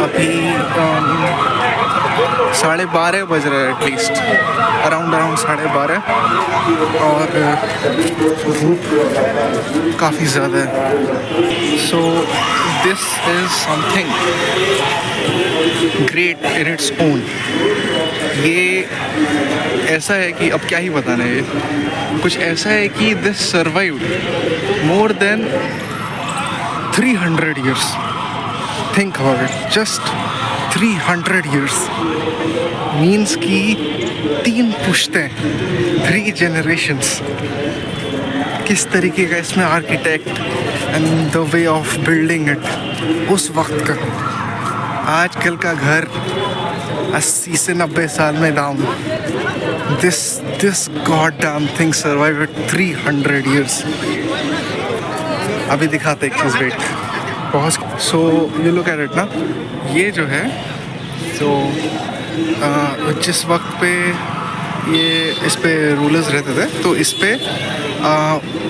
अभी 12:30 बज रहे हैं एटलीस्ट, अराउंड 12:30, और धूप काफ़ी ज़्यादा है. So this is something great in its own. ये ऐसा है कि अब क्या ही बताना है. ये कुछ ऐसा है कि this survived more than 300 years. Think about it. Just 300 years means कि 3 पुश्तें, 3 generations. किस तरीके का इसमें architect and the way of building it उस वक्त का. आजकल का घर 80 से 90 साल में down. This goddamn thing survived 300 years. अभी दिखाते एक चीज़. वेट पहुँच. So you look at it ना. ये जो है तो जिस वक्त पे ये इस पे रूलर्स रहते थे तो इस पे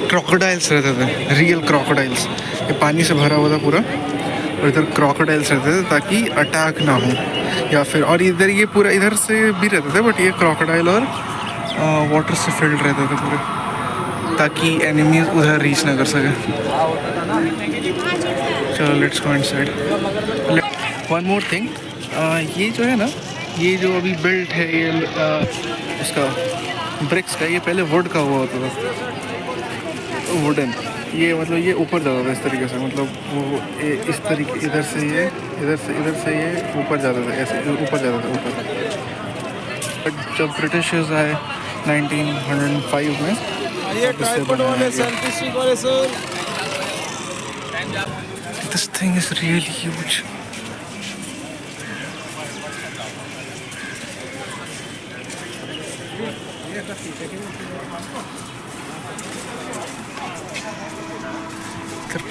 क्रोकोडाइल्स रहते थे, रियल क्रोकोडाइल्स. ये पानी से भरा हुआ था पूरा और इधर क्रोकोडाइल्स रहते थे ताकि अटैक ना हो. या फिर और इधर ये पूरा इधर से भी रहते थे, बट ये क्रोकोडाइल और वाटर से फिल्ड रहते थे पूरे, ताकि एनिमीज उधर रीच ना कर सके. चलो let's go inside. One more thing, ये जो है ना, ये जो अभी बिल्ट है ये इसका ब्रिक्स का, ये पहले वुड का हुआ होता था, वुडन. ये मतलब ये ऊपर जाता था इस तरीके से, मतलब वो इस तरीके इधर से ये ऊपर जाता था, ऐसे ऊपर जाता था ऊपर. बट जब ब्रिटिशर्स आए 1905 में, this thing is really huge.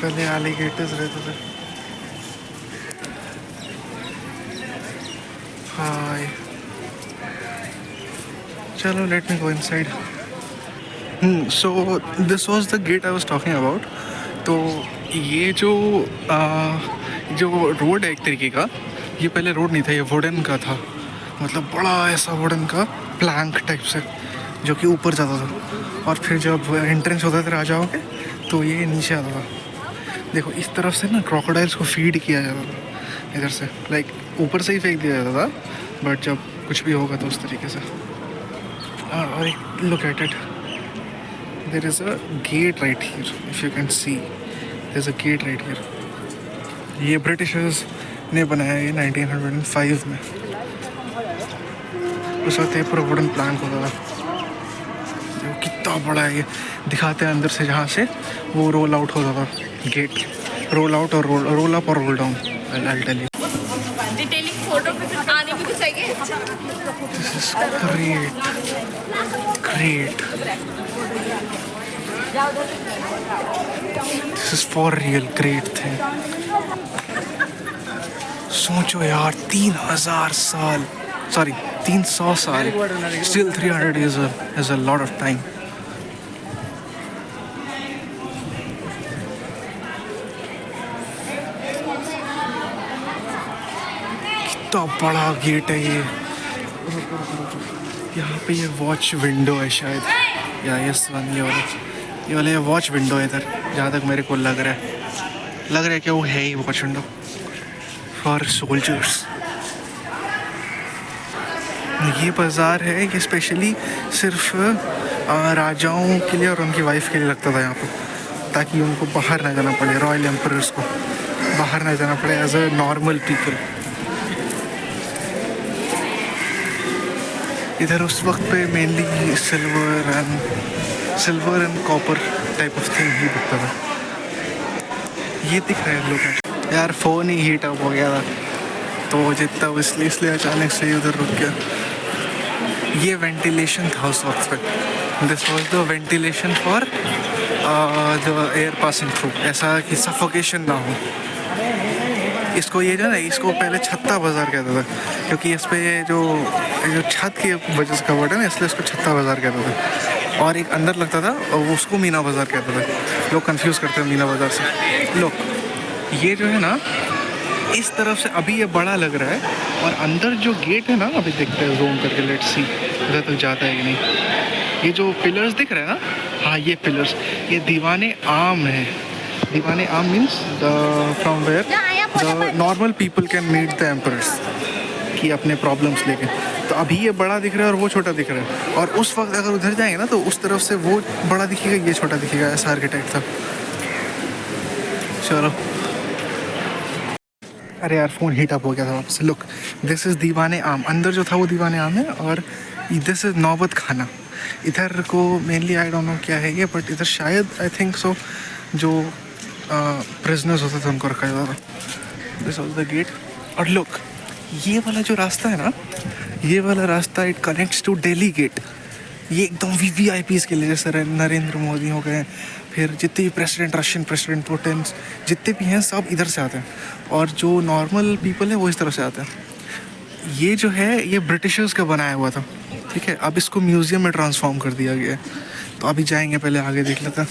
पहले एलिगेटर्स रहते थे. हाय, चलो let me go inside. So this was the gate I was talking about. तो ये जो रोड है एक तरीके का, ये पहले रोड नहीं था, ये वुडन का था. मतलब बड़ा ऐसा वुडन का प्लैंक टाइप से जो कि ऊपर जाता था. और फिर जब एंट्रेंस होता था राजाओं के तो ये नीचे आता था. देखो इस तरफ से ना क्रोकोडाइल्स को फीड किया जाता था इधर से, लाइक ऊपर से ही फेंक दिया जाता था, बट जब कुछ भी होगा तो उस तरीके से. और look at it, there is a gate right here, if you can see there is a gate right here. ये ब्रिटिशर्स ने बनाया ये 1905 में. उस वक्त ये पूरा वुडन प्लांट होता था. जो कितना बड़ा है ये दिखाते हैं अंदर से, जहाँ से वो रोल आउट होता था गेट. रोल आउट और रोल अप और roll down. I'll tell you. Detailing photo पे फिर आने भी तो चाहिए. This is great. This is for real great thing. सोचो यार 300 साल, 300 साल. Still 300 is a lot of time. कितना बड़ा गेट है ये. यहाँ पे ये वॉच विंडो है शायद, या यस वन ये वाला ये वॉच विंडो है इधर, जहाँ तक मेरे को लग रहा है कि वो है ही वॉच विंडो फॉर सोल्जर्स. ये बाज़ार है कि स्पेशली सिर्फ राजाओं के लिए और उनकी वाइफ के लिए लगता था यहाँ पर, ताकि उनको बाहर ना जाना पड़े, रॉयल एम्परर्स को बाहर ना जाना पड़े एज अ नॉर्मल पीपल. इधर उस वक्त पे mainly silver and copper type of thing he बिकता था. ये दिख रहा है लोग यार, फ़ोन ही हीट अप हो गया था तो जितना इसलिए अचानक से उधर रुक गया. ये वेंटिलेशन था उस वक्त पे. This was the ventilation for the air passing through, ऐसा कि सफोकेशन ना हो. इसको ये जो ना, इसको पहले छत्ता बाज़ार कहता था, क्योंकि इस पे जो छत की वजह से कवर्ड है ना, इसलिए इसको छत्ता बाज़ार कहता था. और एक अंदर लगता था और उसको मीना बाज़ार कहता था. लोग कंफ्यूज करते हैं मीना बाज़ार से. लोग ये जो है ना, इस तरफ से अभी ये बड़ा लग रहा है, और अंदर जो गेट है ना, अभी देखते हैं जूम करके, लेट्स सी उधर तक जाता है कि नहीं। ये जो पिलर्स दिख रहे हैं ना, हाँ ये पिलर्स, ये दीवाने आम है। Diwane Aam means the from where the normal people can meet the emperors, कि अपने प्रॉब्लम्स लेके। तो अभी ये बड़ा दिख रहा है और वो छोटा दिख रहा है, और उस वक्त अगर उधर जाएंगे ना तो उस तरफ से वो बड़ा दिखेगा, ये छोटा दिखेगा, ऐसा आर्किटेक्ट था। चलो, अरे यार फ़ोन हीट अप हो गया था वापस। लुक, दिस इज़ दीवाने आम, अंदर जो था वो दीवाने आम है, और दिस इज़ नौबत खाना। इधर को मेनली आई डोंट नो क्या है ये, बट इधर शायद आई थिंक सो जो प्रिजनर्स होते थे उनको रखा जाता था। This was the gate. और लुक, ये वाला जो रास्ता है ना, ये वाला रास्ता it connects to Delhi gate. ये एकदम VVIPs के लिए, जैसे नरेंद्र मोदी हो गए, फिर जितने भी प्रेसिडेंट, रशियन प्रेसिडेंट पुटिन, जितने भी हैं सब इधर से आते हैं, और जो नॉर्मल पीपल है वो इस तरफ से आते हैं। ये जो है ये ब्रिटिशर्स का बनाया हुआ था, ठीक है। अब इसको म्यूज़ियम में ट्रांसफॉर्म कर दिया गया है, तो अभी जाएंगे, पहले आगे देख लेते हैं।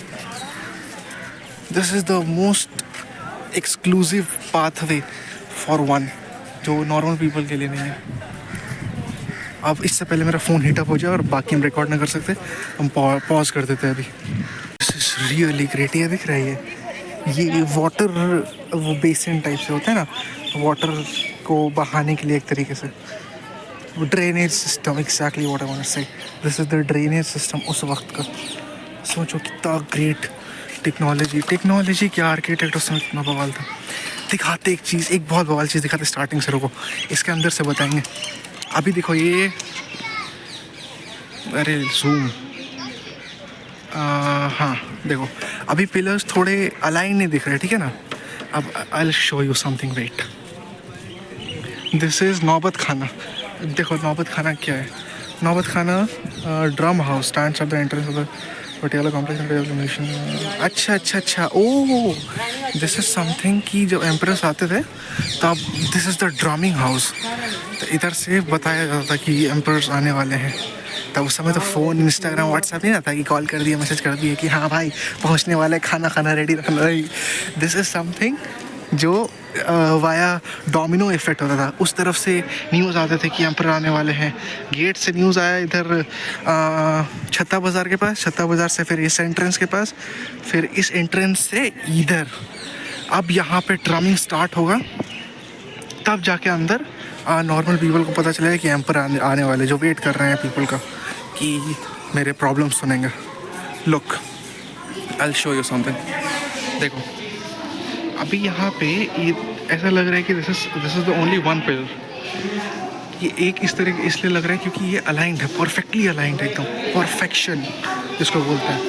This is the most exclusive pathway for one, जो नॉर्मल पीपल के लिए नहीं है। अब इससे पहले मेरा फ़ोन हीटअप हो जाए और बाकी हम रिकॉर्ड ना कर सकते, हम पॉज कर देते हैं अभी। This is really great. ये दिख रहा है, ये वाटर वो बेसिन टाइप से होता है ना, वाटर को बहाने के लिए एक तरीके से, drainage system, exactly what I want to say. This is the drainage system उस वक्त का। सोचो कितना ग्रेट टेक्नोलॉजी क्या, आर्किटेक्ट उस समय कितना बवाल था। दिखाते एक चीज़, एक बहुत बवाल चीज़ दिखाते स्टार्टिंग से, रुको इसके अंदर से बताएंगे। अभी देखो ये, अरे जूम, हाँ देखो अभी पिलर्स थोड़े अलाइन नहीं दिख रहे, ठीक है ना। अब I will show you something, wait. This is Naubat Khana. देखो नौबत खाना क्या है। Naubat Khana drum house stands at the entrance of the Patiala complex. अच्छा, ओह दिस इज़ समथिंग कि जब एम्परर्स आते थे तब this is the drumming house. तो इधर से बताया जाता था कि एम्परर्स आने वाले हैं। तब उस समय तो फ़ोन, इंस्टाग्राम, व्हाट्सएप नहीं आता कि कॉल कर दिया, मैसेज कर दिया कि हाँ भाई पहुंचने वाले, खाना रेडी रखना। दिस इज़ समथिंग जो वाया डोमिनो इफेक्ट होता था। उस तरफ से न्यूज़ आते थे कि एम्पर आने वाले हैं। गेट से न्यूज़ आया इधर छत्ता बाज़ार के पास, छत्ता बाज़ार से फिर इस एंट्रेंस के पास, फिर इस एंट्रेंस से इधर। अब यहाँ पे ड्रमिंग स्टार्ट होगा, तब जाके अंदर नॉर्मल पीपल को पता चलेगा कि एम्पर आने वाले, जो वेट कर रहे हैं पीपल का कि मेरे प्रॉब्लम सुनेंगे। Look, I will show you something. देखो अभी यहाँ पे ये ऐसा लग रहा है कि this is the only one pillar. ये एक इस तरह इसलिए लग रहा है क्योंकि ये अलाइंड है, परफेक्टली अलाइंड है, एकदम परफेक्शन जिसको बोलते हैं।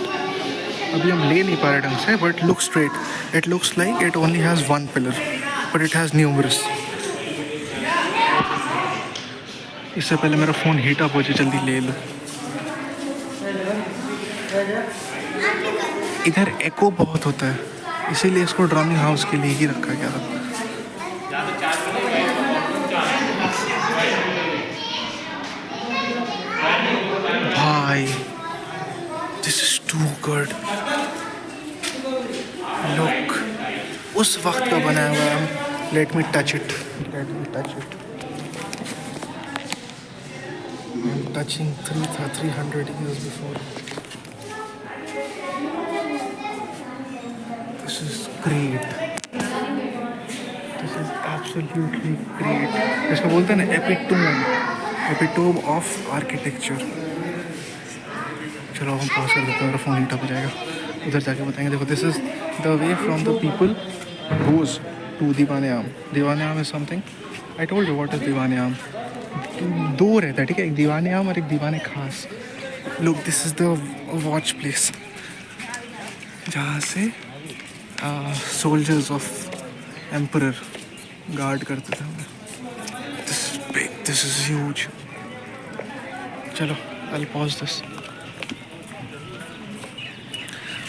अभी हम ले नहीं पा रहे ढंग से, but look straight, it looks like it only has one pillar but it has numerous. इससे पहले मेरा फ़ोन हीट अप हो जाए, जल्दी ले लो। इधर एको बहुत होता है, इसीलिए इसको ड्रमिंग हाउस के लिए ही रखा गया था। भाई this is too good. Look, उस वक्त का बनाया हुआ है। Let me touch it, touching 300 years before. This is great. This is absolutely great. इसको बोलते हैं ना एपिटोम ऑफ आर्किटेक्चर। चलो हम पॉज कर देते हैं, मेरा फ़ोन हीट अप हो जाएगा, उधर जाके बताएंगे। देखो this is the way from the people goes to Diwane Aam. Diwane Aam is something, I told you what is दीवाने आम। दो रहता है, ठीक है, एक दीवाने आम और एक Diwan-e Khas. Look, this is the watch place जहाँ से सोल्जर्स ऑफ एम्परर गार्ड करते थे। This is big, this is huge. चलो I will pause this.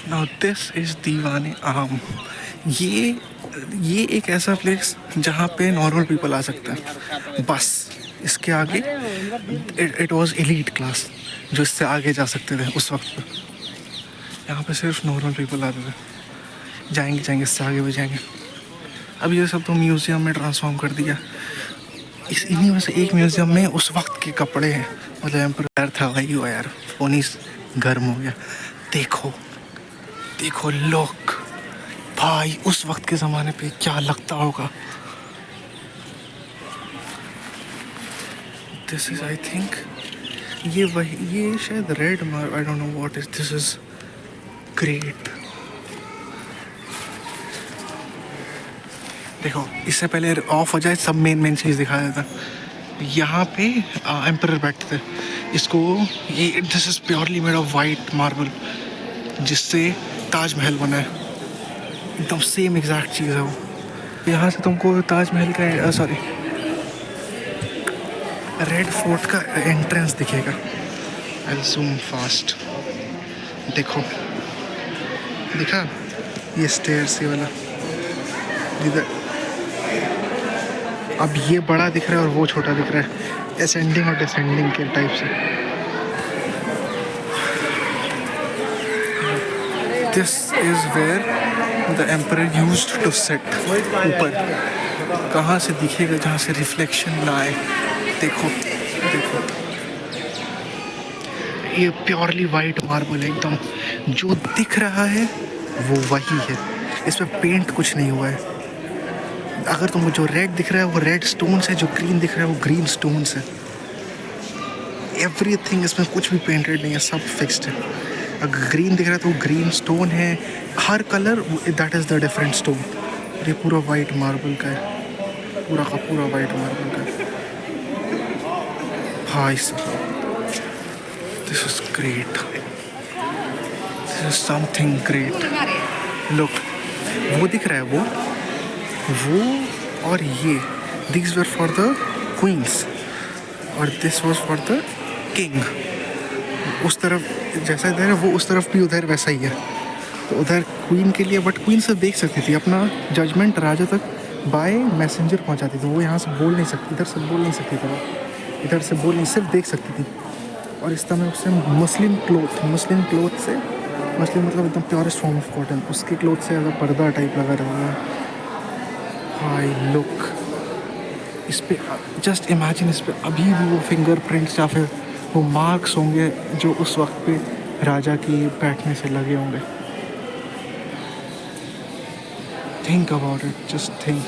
Now this is दीवाने आम। ये एक ऐसा प्लेस जहाँ पे नॉर्मल पीपल आ सकते हैं, बस इसके आगे इट वाज एलीट क्लास, जो इससे आगे जा सकते थे उस वक्त पे। यहाँ पे सिर्फ नॉर्मल पीपल आते थे। जाएंगे इससे आगे भी जाएंगे। अभी ये सब तो म्यूज़ियम में ट्रांसफॉर्म कर दिया। इस इन्हीं में से एक म्यूज़ियम में उस वक्त के कपड़े हैं, मतलब एम्पर था भाई वो यार, फोन गर्म हो गया। देखो देखो लोग भाई, उस वक्त के ज़माने पे क्या लगता होगा। दिस इज आई थिंक ये वही, ये शायद रेड मार, आई don't know what is this, is great. देखो इससे पहले ऑफ हो जाए सब मेन चीज़ दिखा देता। यहाँ पे एम्परर बैठते थे। इसको ये this is purely made of white marble, जिससे ताजमहल बना है। एकदम सेम एग्जैक्ट चीज़ है वो। यहाँ से तुमको ताजमहल का सॉरी रेड फोर्ट का एंट्रेंस दिखेगा। आई जूम फास्ट, देखो दिखा ये स्टेयर्स ये वाला इधर। अब ये बड़ा दिख रहा है और वो छोटा दिख रहा है, असेंडिंग और डिसेंडिंग के टाइप से। This is where the emperor used to sit. ऊपर कहाँ से दिखेगा, जहाँ से रिफ्लेक्शन ना आए। देखो देखो ये प्योरली वाइट मार्बल है एकदम, जो दिख रहा है वो वही है, इसमें पेंट कुछ नहीं हुआ है। अगर तुमको जो रेड दिख रहा है वो रेड स्टोन है, जो ग्रीन दिख रहा है वो ग्रीन स्टोन है। एवरीथिंग इसमें कुछ भी पेंटेड नहीं है, सब फिक्स्ड है। अगर ग्रीन दिख रहा है तो वो ग्रीन स्टोन है, हर colour that is the different stone. ये पूरा वाइट मार्बल का है, पूरा का पूरा वाइट मार्बल का है। हाँ this is great, this is something great. Look वो दिख रहा है वो और ये, this were for the queens और this was for the king. उस तरफ जैसा इधर है वो उस तरफ भी उधर वैसा ही है। तो उधर क्वीन के लिए, बट क्वीन से देख सकती थी अपना जजमेंट राजा तक बाय मैसेंजर पहुंचाती थी। वो यहाँ से बोल नहीं सकती, इधर से बोल नहीं सकती थी, वो इधर से बोल नहीं, सिर्फ देख सकती थी। और इस तरह उससे मुस्लिम क्लोथ से, मुस्लिम मतलब एकदम प्योरेस्ट फॉर्म ऑफ कॉटन, उसके क्लोथ से अगर पर्दा टाइप लगा रहा है। हाय लुक, इस पे जस्ट इमेजिन, इस पे अभी भी वो फिंगरप्रिंट्स या फिर वो मार्क्स होंगे जो उस वक्त पे राजा की बैठने से लगे होंगे। Think about it, just think.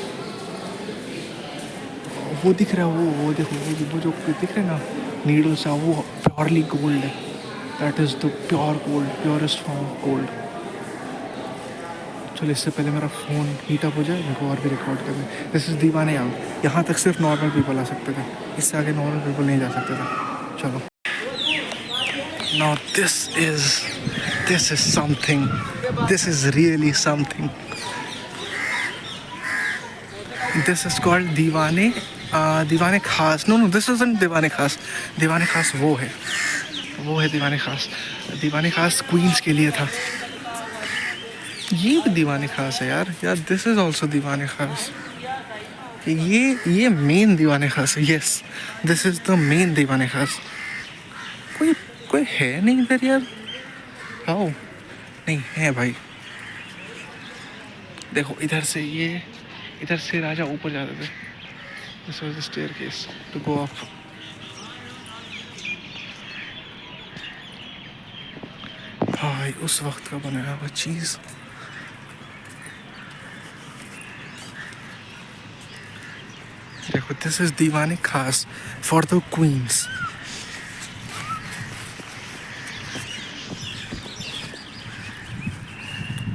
वो दिख रहा है वो देखो, वो जो दिख रहा है ना नीडल्स, वो प्योरली गोल्ड है। That is the pure gold, purest form of gold. चलो इससे पहले मेरा फ़ोन हीटअप हो जाए, मेरे को और भी रिकॉर्ड करना है। दिस इज़ दीवाने यहाँ तक सिर्फ नॉर्मल पीपल आ सकते थे, इससे आगे नॉर्मल पीपल नहीं जा सकते थे। चलो now this is something, this is really something. This is called दीवाने खास। नो दिस इज़न्ट दीवाने खास। दीवाने खास वो है दीवाने खास। दीवाने खास क्वींस के लिए था। ये भी दीवाने खास है यार दिस इज ऑल्सो दीवाने खास। ये मेन दीवाने खास है। Yes this is the main दीवाने खास। कोई है नहीं इधर यार, आओ नहीं है भाई। देखो इधर से राजा ऊपर जाते थे। This was the staircase to go up. भाई उस वक्त का बनाया हुआ चीज़। देखो this is Diwane Khas for the queens.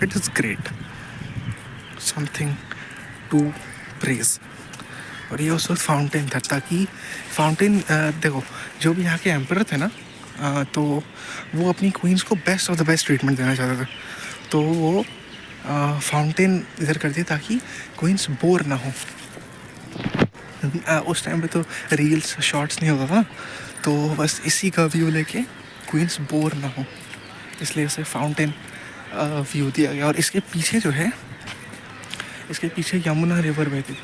It is great, something to praise. और ये उस वक्त फाउंटेन था, ताकि फाउंटेन देखो जो भी यहाँ के एम्परर थे ना, तो वो अपनी क्वींस को best of the best treatment देना चाहते थे। तो वो फाउंटेन इधर कर दिया ताकि क्वींस बोर ना हो। उस टाइम पे तो रील्स शॉर्ट्स नहीं होता था, तो बस इसी का व्यू लेके क्वींस बोर ना हो, इसलिए उसे फाउंटेन व्यू दिया गया। और इसके पीछे जो है, इसके पीछे यमुना रिवर बहती थी।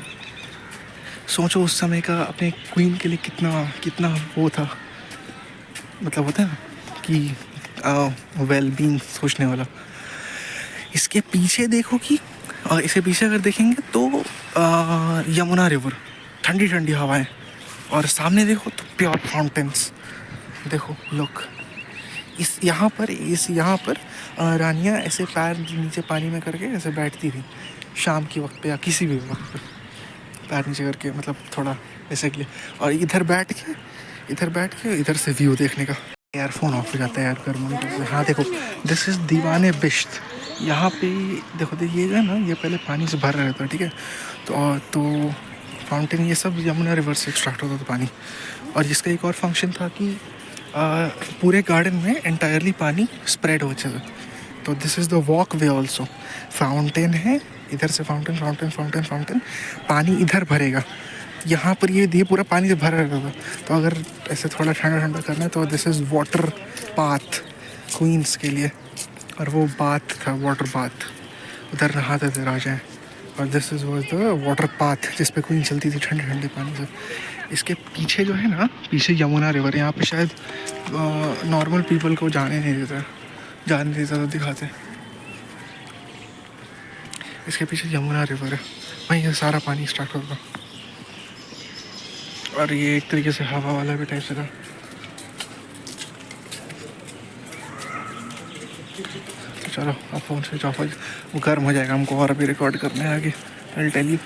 सोचो उस समय का अपने क्वीन के लिए कितना वो था, मतलब होता है ना कि वेल बीइंग सोचने वाला। इसके पीछे देखो कि, और इसके पीछे अगर देखेंगे तो यमुना रिवर, ठंडी ठंडी हवाएं, और सामने देखो तो प्योर फाउंटेन्स। देखो लोग इस यहाँ पर रानियाँ ऐसे पैर नीचे पानी में करके ऐसे बैठती थी शाम के वक्त पे या किसी भी वक्त पे, पैर नीचे करके, मतलब थोड़ा ऐसे के लिए, और इधर बैठ के इधर से व्यू देखने का। यार फ़ोन ऑफ हो जाता है यार गर्म। हाँ देखो, दिस इज़ दीवाने बिश्त। यहाँ पे देखो ये जो है ना, ये पहले पानी से भर रहता है, ठीक है, तो फाउंटेन ये सब यमुना रिवर से एक्सट्रैक्ट होता था पानी। और जिसका एक और फंक्शन था कि पूरे गार्डन में एंटायरली पानी स्प्रेड हो जाए। तो this is the walk way also. Fountain है इधर से, फाउंटेन, पानी इधर भरेगा, यहाँ पर ये पूरा पानी से भरा रहता था। तो अगर ऐसे थोड़ा ठंडा करना है तो this is water path queens के लिए, और वो बाथ था, वाटर बाथ, उधर नहाते थे राजाएँ। और this is was the water path जिस पे क्वीन चलती थी ठंडे पानी से। इसके पीछे जो है ना, पीछे यमुना रिवर, यहाँ पे शायद नॉर्मल पीपल को जाने नहीं देता तो दिखाते। इसके पीछे यमुना रिवर है, वहीं ये सारा पानी स्टार्ट होगा। और ये एक तरीके से हवा वाला भी टाइप से था। तो चलो अब फ़ोन स्विच ऑफ, वो गर्म हो जाएगा, हमको और अभी रिकॉर्ड करना है आगे। आई टेल यू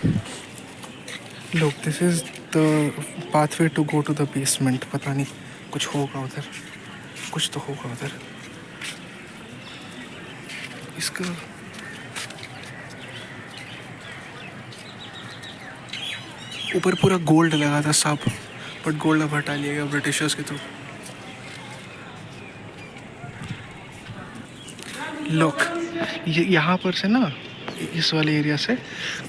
लोग, this is the pathway to go to the basement. पता नहीं कुछ होगा उधर, कुछ तो होगा उधर। इसका ऊपर पूरा गोल्ड लगा था सब, बट गोल्ड अब हटा लिया गया ब्रिटिशर्स के थ्रू। लोग ये यहाँ पर से ना, इस वाले एरिया से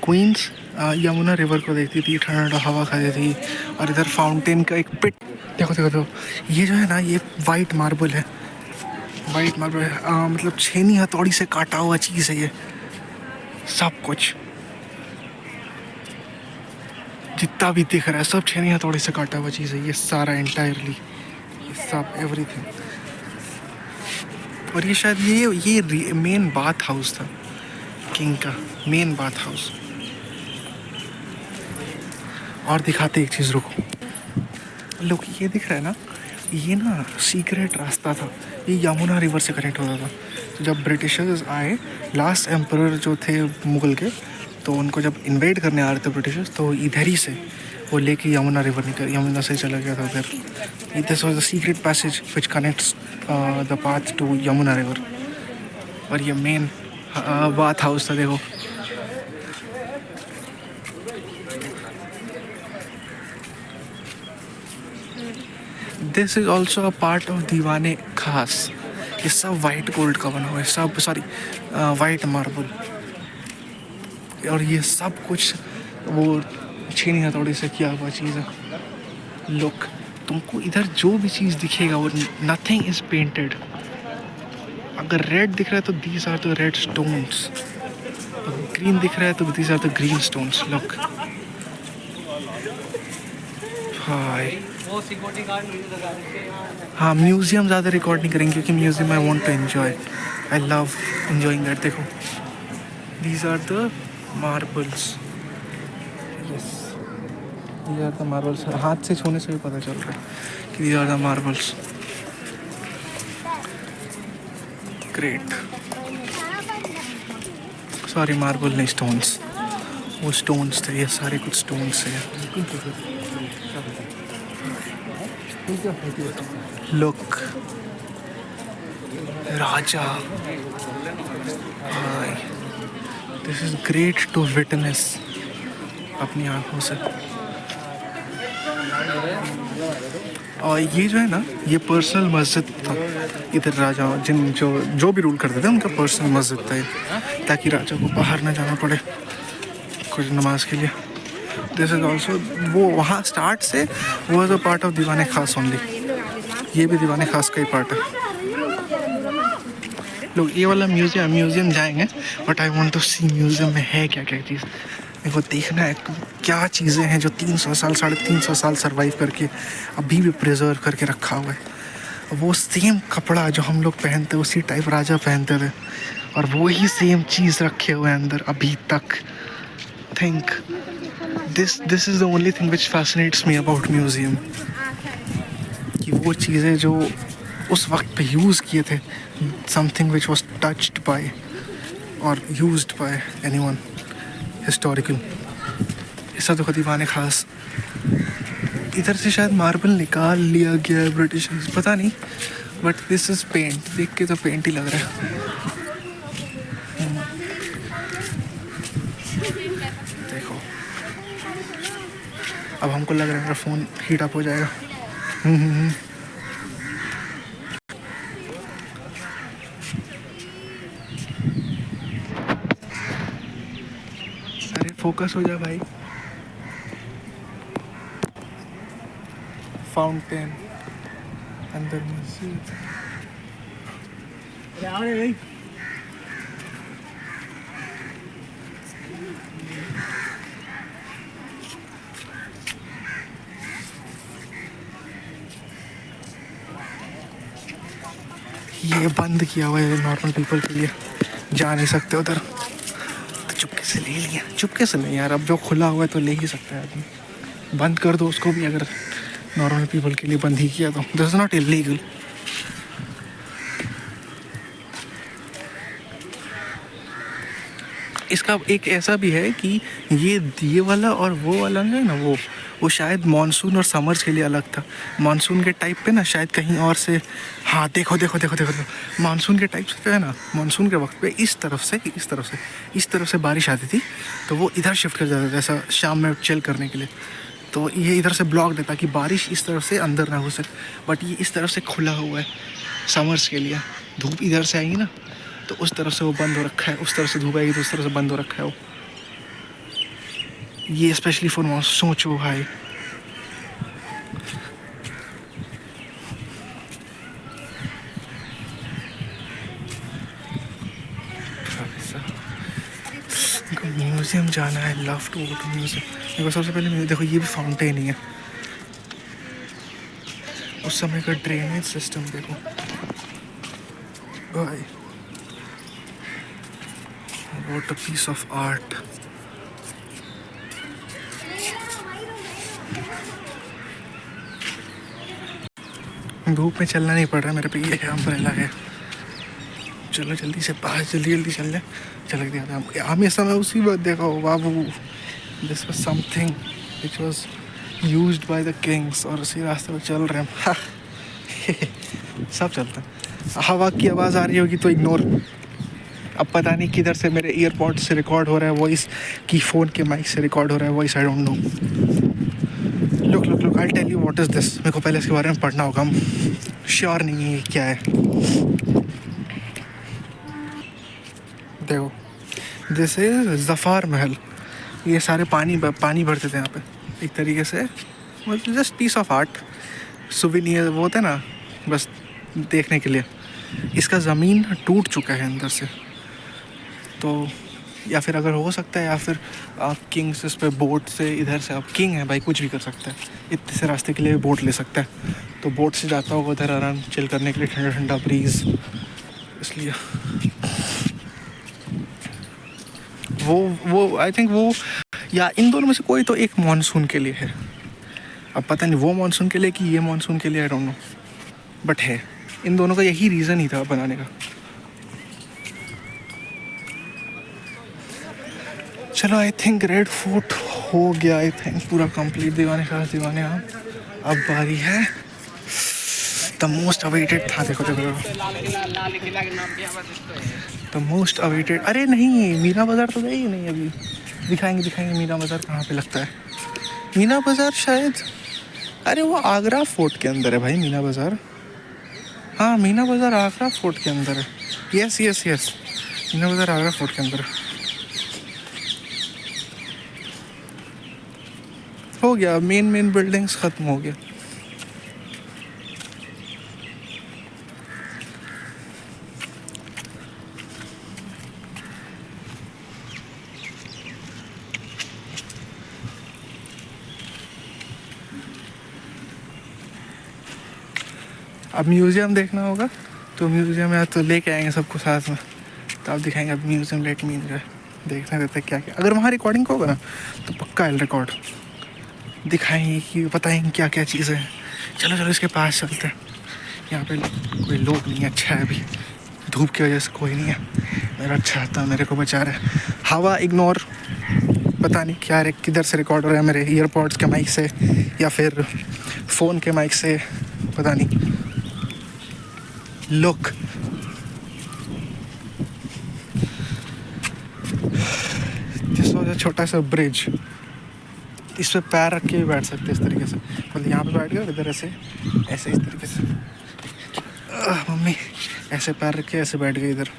क्वींस यमुना रिवर को देखती थी, ठंडा हवा खाती थी। और इधर फाउंटेन का एक पिट, देखो ये जो है ना, ये वाइट मार्बल है, मतलब छेनी हथौड़ी से काटा हुआ चीज़ है ये सब कुछ। जितना भी दिख रहा है सब छेनी हथौड़ी से काटा हुआ चीज़ है ये सारा, एंटायरली ये सब, एवरीथिंग। और ये शायद ये मेन बाथ हाउस था, किंग का मेन बाथ हाउस। और दिखाते एक चीज़, रुको लोग, ये दिख रहा है ना, ये ना सीक्रेट रास्ता था, ये यमुना रिवर से कनेक्ट होता था। तो जब ब्रिटिशर्स आए, लास्ट एम्परर जो थे मुगल के, तो उनको जब इन्वेड करने आ रहे थे ब्रिटिशर्स, तो इधर ही से वो लेके यमुना से चला गया था उधर। This was the secret passage which connects the path to Yamuna river. और ये मेन बाथ हाउस था, देखो। This is also a part of Diwane Khas. ये सब वाइट गोल्ड का बना हुआ है, सब वाइट मार्बल। और ये सब कुछ वो छेनी हथौड़ी से किया हुआ चीज़ है। लुक, तुमको इधर जो भी चीज़ दिखेगा वो नथिंग इज पेंटेड। अगर रेड दिख रहा है तो these are the red stones, green दिख रहा है तो these are the green stones. Look hi, हाँ म्यूज़ियम ज़्यादा रिकॉर्ड नहीं करेंगे क्योंकि museum I want to enjoy, I love enjoying that. देखो these are the marbles, yes these are the marbles. हाथ से छूने से भी पता चल रहा है कि these are the marbles. Great, sorry marble नहीं, स्टोन्स, वो स्टोन्स थे, ये सारे कुछ स्टोन्स हैं। लुक राजा, this is great to witness अपनी आंखों से। और ये जो है ना, ये पर्सनल मस्जिद था इधर, राजा जो भी रूल करते थे उनका पर्सनल मस्जिद था, ताकि राजा को बाहर ना जाना पड़े कुछ नमाज के लिए। दिस इज ऑल्सो, वो वहाँ स्टार्ट से वो is a part of Diwane खास ओनली। ये भी दीवाने खास का ही पार्ट है। लोग ये वाला म्यूज़ियम जाएंगे, but I want to see museum में है क्या क्या चीज़। मेरे को देखना है क्या चीज़ें हैं जो 300 साल 350 साल सर्वाइव करके अभी भी प्रिजर्व करके रखा हुआ है। वो सेम कपड़ा जो हम लोग पहनते उसी टाइप राजा पहनते थे, और वो ही सेम चीज़ रखे हुए हैं अंदर अभी तक। Think this is the only thing which fascinates me about museum, कि वो चीज़ें जो उस वक्त पे यूज़ किए थे, something which was touched bye और यूज्ड बाय एनीवन हिस्टोरिकल, ऐसा तो दीवाने खास। इधर से शायद मार्बल निकाल लिया गया है ब्रिटिश, पता नहीं, बट दिस इज पेंट, देख के तो पेंट ही लग रहा है। देखो अब हमको लग रहा है मेरा फ़ोन हीट अप हो जाएगा। अरे फोकस हो जा भाई। फाउंटेन, अंदर मस्जिद। ये बंद किया हुआ है नॉर्मल पीपल के लिए, जा नहीं सकते उधर, तो चुपके से ले लिया। चुपके से नहीं यार, अब जो खुला हुआ है तो ले ही सकता है आदमी। बंद कर दो उसको भी, अगर नॉर्मल पीपल के लिए बंद ही किया तो दिस इज नॉट इलीगल। इसका एक ऐसा भी है कि ये वाला और वो वाला है ना, वो शायद मानसून और समर्स के लिए अलग था। मानसून के टाइप पे ना शायद कहीं और से, हाँ देखो देखो देखो देखो, मानसून के टाइप से है ना, मानसून के वक्त पे इस तरफ से बारिश आती थी, तो वो इधर शिफ्ट कर जाता था ऐसा शाम में चिल करने के लिए। तो ये इधर से ब्लॉक देता कि बारिश इस तरफ से अंदर ना हो सके, बट ये इस तरफ से खुला हुआ है समर्स के लिए। धूप इधर से आएगी ना तो उस तरफ से वो बंद हो रखा है, उस तरफ से धूप आएगी तो उस तरफ से बंद हो रखा है वो। ये स्पेशली फॉर माउस, सोचो भाई। म्यूजियम जाना है, love to go to museum. देखो सबसे पहले देखो ये भी फाउंटेन ही है, उस समय का ड्रेनेज सिस्टम देखो भाई, what a piece of art. धूप में चलना नहीं पड़ रहा मेरे पे, ये अम्ब्रेला है। चलो जल्दी से बाहर, जल्दी चल जाए। चल दिया हमें समय उसी बात देखो बाबू, this was something which was used by the kings, और उसी रास्ते पर चल रहे हैं। सब चलता है। हवा की आवाज़ आ रही होगी तो इग्नोर। अब पता नहीं किधर से मेरे ईयरपॉड से रिकॉर्ड हो रहा है वॉइस, की फ़ोन के माइक से रिकॉर्ड हो रहा है voice, I don't know. Look I tell you what is this. मेरे को पहले इसके बारे में पढ़ना होगा, हम श्योर नहीं है क्या है। देखो दिस इज जफ़ार महल। ये सारे पानी भरते थे यहाँ पे, एक तरीके से मतलब just piece of art, souvenir वो होता है ना, बस देखने के लिए। इसका ज़मीन टूट चुका है अंदर से, तो या फिर अगर हो सकता है, या फिर किंग्स इस पे बोट से, इधर से, अब किंग है भाई कुछ भी कर सकता है, इतने से रास्ते के लिए बोट ले सकता है, तो बोट से जाता होगा उधर आराम चिल करने के लिए, ठंडा ठंडा ब्रीज, इसलिए वो आई थिंक वो, या इन दोनों में से कोई तो एक मानसून के लिए है। अब पता नहीं वो मानसून के लिए कि ये मानसून के लिए, आई डोंट नो, बट है। इन दोनों का यही रीज़न ही था बनाने का। चलो आई थिंक रेड फोर्ट हो गया, आई थिंक पूरा कंप्लीट। दीवाने खास दीवाने यहाँ, अब बारी है द मोस्ट अवेटेड था। देखो द मोस्ट अवेटेड, अरे नहीं मीना बाज़ार तो गई ही नहीं अभी, दिखाएंगे मीना बाज़ार कहाँ पे लगता है। मीना बाज़ार शायद, अरे वो आगरा फोर्ट के अंदर है भाई मीना बाज़ार। हाँ मीना बाज़ार आगरा फोर्ट के अंदर है, यस मीना बाज़ार आगरा फोर्ट के अंदर है। हो गया, मेन बिल्डिंग्स ख़त्म हो गया। अब म्यूज़ियम देखना होगा तो म्यूज़ियम में तो लेके आएंगे सबको साथ में, तो आप दिखाएंगे अब म्यूज़ियम लेट मी एंजॉय। देखते रहते क्या क्या। अगर वहाँ रिकॉर्डिंग होगा ना तो पक्का एल रिकॉर्ड दिखाएंगे कि बताएंगे क्या क्या चीज़ें हैं। चलो चलो इसके पास चलते हैं। यहाँ पे कोई लोग नहीं है, अच्छा है अभी, धूप की वजह से कोई नहीं है। मेरा अच्छा था, मेरे को बचा रहा है। हवा इग्नोर, पता नहीं क्या किधर से रिकॉर्ड हो रहा है, मेरे ईयरपॉड्स के माइक से या फिर फ़ोन के माइक से, पता नहीं। लुक, दिस वाज अ छोटा सा ब्रिज। इस पे पैर रख के भी बैठ सकते इस तरीके से, मतलब यहाँ पे बैठ गए और इधर ऐसे ऐसे इस तरीके से। मम्मी ऐसे पैर रख के ऐसे बैठ गए इधर।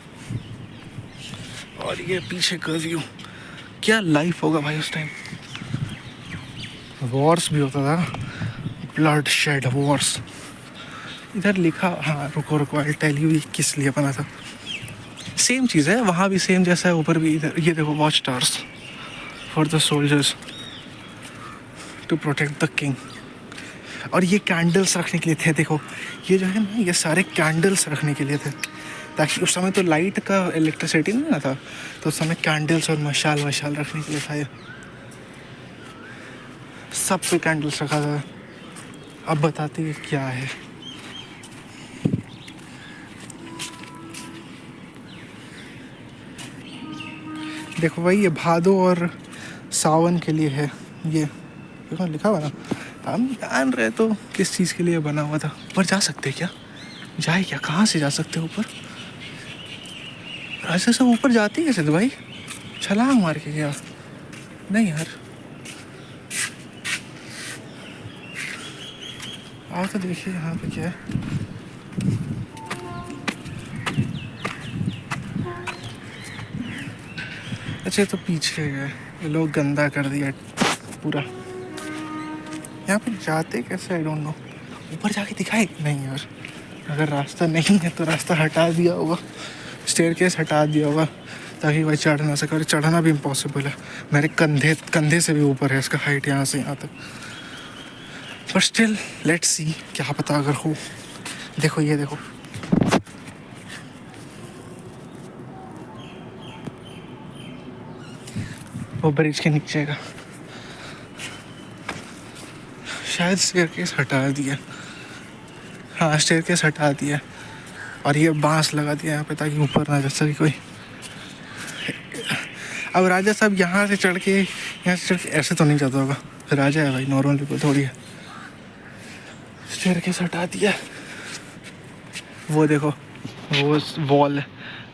और ये पीछे का व्यू, क्या लाइफ होगा भाई उस टाइम। वॉर्स भी होता था, ब्लड शेड वॉर्स। इधर लिखा, हाँ रुको रुको आई टेल यू किस लिए बना था। सेम चीज़ है वहाँ भी, सेम जैसा है ऊपर भी। इधर ये देखो, watch towers for the soldiers to protect the king. और ये कैंडल्स रखने के लिए थे, देखो ये जो है ना, ये सारे कैंडल्स रखने के लिए थे, ताकि उस समय तो लाइट का इलेक्ट्रिसिटी नहीं ना था, तो उस समय कैंडल्स और मशाल वशाल रखने के लिए था। ये सब पे कैंडल्स रखा था। अब बताते हैं क्या है। देखो भाई, ये भादो और सावन के लिए है। ये देखो लिखा हुआ ना, हम जान रहे तो किस चीज़ के लिए बना हुआ था। ऊपर जा सकते क्या? जाए क्या? कहाँ से जा सकते ऊपर? ऐसे सब ऊपर जाती है कैसे तो भाई? छलांग मार के गया? नहीं यार, आओ तो देखिए यहाँ पे क्या है। अच्छा तो पीछे गए ये लोग, गंदा कर दिया पूरा। यहाँ पे जाते कैसे, आई डोंट नो। ऊपर जाके दिखाए नहीं यार, अगर रास्ता नहीं है तो रास्ता हटा दिया होगा, स्टेयरकेस हटा दिया होगा ताकि वह चढ़ ना सके। और चढ़ना भी इम्पॉसिबल है, मेरे कंधे से भी ऊपर है इसका हाइट, यहाँ से यहाँ तक। पर स्टिल लेट्स सी, क्या पता अगर हो। देखो ये देखो, वो ब्रिज के नीचे का शायद स्टेयरकेस हटा दिया। हाँ स्टेयरकेस हटा दिया, और ये बांस लगा दिया यहाँ पे ताकि ऊपर ना जा सके कोई। अब राजा साहब यहाँ से चढ़ के ऐसे तो नहीं जाता होगा, राजा है भाई, नॉर्मल पीपल थोड़ी है। स्टेयरकेस हटा दिया। वो देखो वो वॉल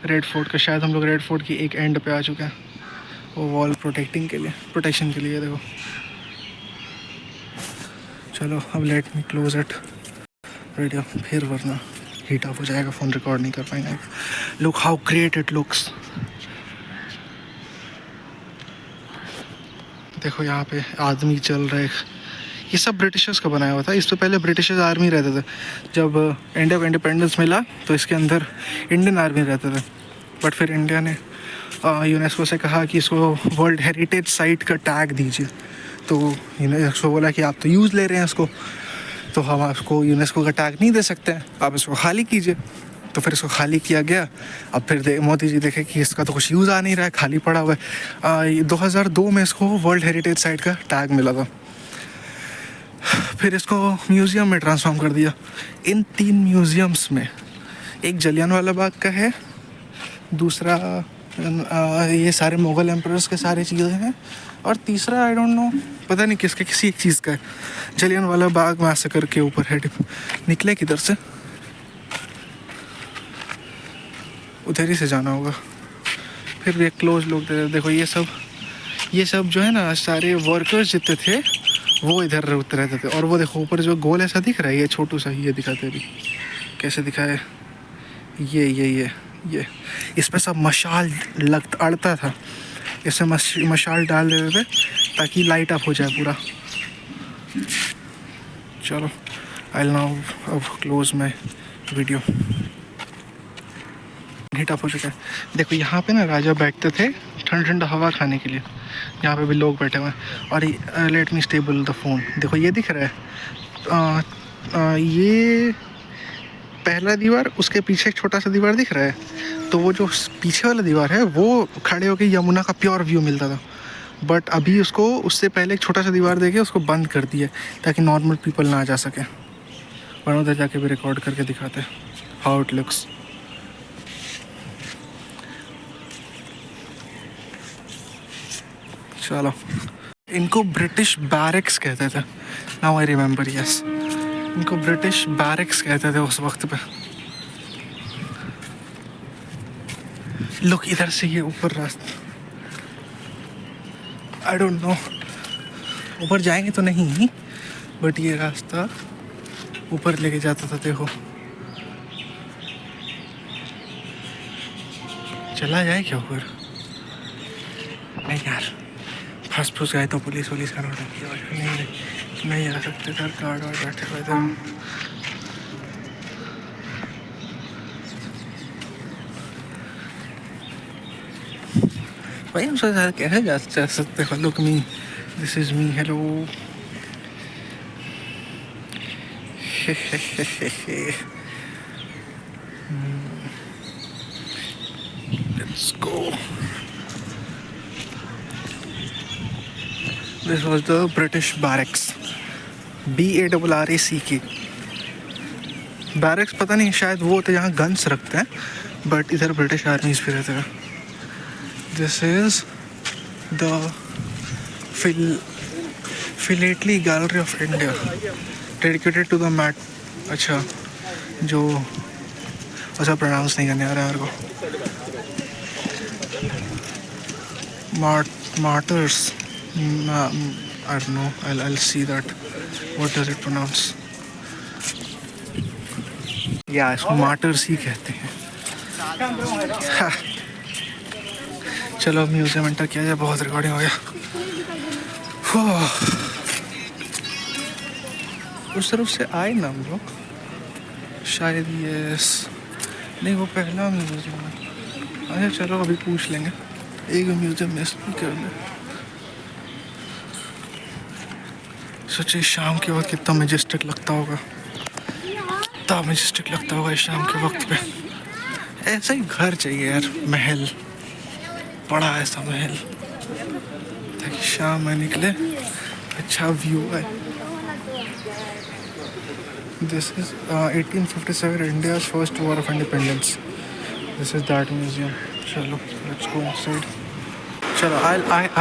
रेड फोर्ट का, शायद हम लोग रेड फोर्ट की एक एंड पे आ चुके हैं। वो वॉल प्रोटेक्शन के लिए देखो। चलो अब let me close it video, फिर वरना हीट अप हो जाएगा, फ़ोन रिकॉर्ड नहीं कर पाएंगे। Look how great it looks. देखो यहाँ पे आदमी चल रहे, ये सब ब्रिटिशर्स का बनाया हुआ था। इस पे पहले ब्रिटिशर्स आर्मी रहते थे। जब इंडिया को इंडिपेंडेंस मिला तो इसके अंदर इंडियन आर्मी रहते थे, बट फिर इंडिया ने यूनेस्को से कहा कि इसको वर्ल्ड हेरिटेज साइट का टैग दीजिए। तो यूनेस्को बोला कि आप तो यूज़ ले रहे हैं इसको, तो हम आपको यूनेस्को का टैग नहीं दे सकते हैं, आप इसको खाली कीजिए। तो फिर इसको खाली किया गया। अब फिर मोदी जी देखे कि इसका तो कुछ यूज़ आ नहीं रहा है, खाली पड़ा हुआ है। 2002 में इसको वर्ल्ड हेरिटेज साइट का टैग मिला था। फिर इसको म्यूज़ियम में ट्रांसफॉर्म कर दिया। इन 3 म्यूज़ियम्स में, एक जलियांवाला बाग का है, दूसरा ये सारे मुग़ल एम्परर्स के सारे चीज़ें हैं, और तीसरा आई डोंट नो, पता नहीं किसके, किसी एक चीज़ का है। जलियांवाला बाग मैसेकर के ऊपर है। निकले किधर से? उधर ही से जाना होगा। फिर भी एक क्लोज लोग देखो, ये सब जो है ना, सारे वर्कर्स जितने थे वो इधर उतर रहते थे। और वो देखो ऊपर जो गोल ऐसा दिख रहा है, ये छोटू सा, ये दिखाते अभी कैसे दिखा है। ये इस पर सब मशाल अड़ता था, इससे मशाल डाल देते थे ताकि लाइट अप हो जाए पूरा। चलो आई नाउ अब close my video. Heat up हो चुका है। देखो यहाँ पे ना राजा बैठते थे ठंडा हवा खाने के लिए, यहाँ पे भी लोग बैठे हुए हैं। और let me stable the phone, देखो ये दिख रहा है। ये पहला दीवार, उसके पीछे एक छोटा सा दीवार दिख रहा है, तो वो जो पीछे वाला दीवार है वो खड़े होकर यमुना का प्योर व्यू मिलता था। बट अभी उसको उससे पहले एक छोटा सा दीवार देके उसको बंद कर दिया ताकि नॉर्मल पीपल ना जा सके। वरना उधर जाके भी रिकॉर्ड करके दिखाते हाउ इट लुक्स। चलो, इनको ब्रिटिश बैरक्स कहते थे। नाउ आई रिमेम्बर, यस, इनको ब्रिटिश बैरक्स कहते थे उस वक्त पे। लुक, इधर से ये ऊपर रास्ता, आई डोंट नो ऊपर जाएंगे तो नहीं, बट ये रास्ता ऊपर लेके जाता था। देखो, चला जाए क्या ऊपर? नहीं यार, फंस गए तो पुलिस का नहीं आ सकते सर, गार्ड वार्ड बैठे हुए थे। भाई हम सोचा कैसे जा सकते हो। Look me, this is me, hello. Let's go. This was the British barracks. BARRACK. Barracks पता नहीं, शायद वो होते जहाँ गन्स रखते हैं, बट इधर ब्रिटिश आर्मीज भी रहते हैं। This is the philately gallery of India, dedicated to the mat. अच्छा, जो अच्छा प्रोनाउंस नहीं करने आ रहा है मेरे को। Martyrs. I don't know. I'll see that. What does it pronounce? या इसको मार्टर्स ही कहते हैं। हाँ। चलो, म्यूजियम एंटर किया जाए, बहुत रिकॉर्डिंग हो गया। उस तरफ से आए ना हम लोग शायद, यस, नहीं वो पहला म्यूजियम है। अच्छा चलो, अभी पूछ लेंगे, एक म्यूजियम मिस कर ले। सोचिए शाम के वक्त कितना मैजेस्टिक लगता होगा, कितना मैजेस्टिक लगता होगा शाम के वक्त पे। ऐसा ही घर चाहिए यार, महल, बड़ा ऐसा महल, ताकि शाम में निकले अच्छा व्यू आए। This is 1857, India's first war of independence. This is that museum. Chalo, let's go inside. Chalo,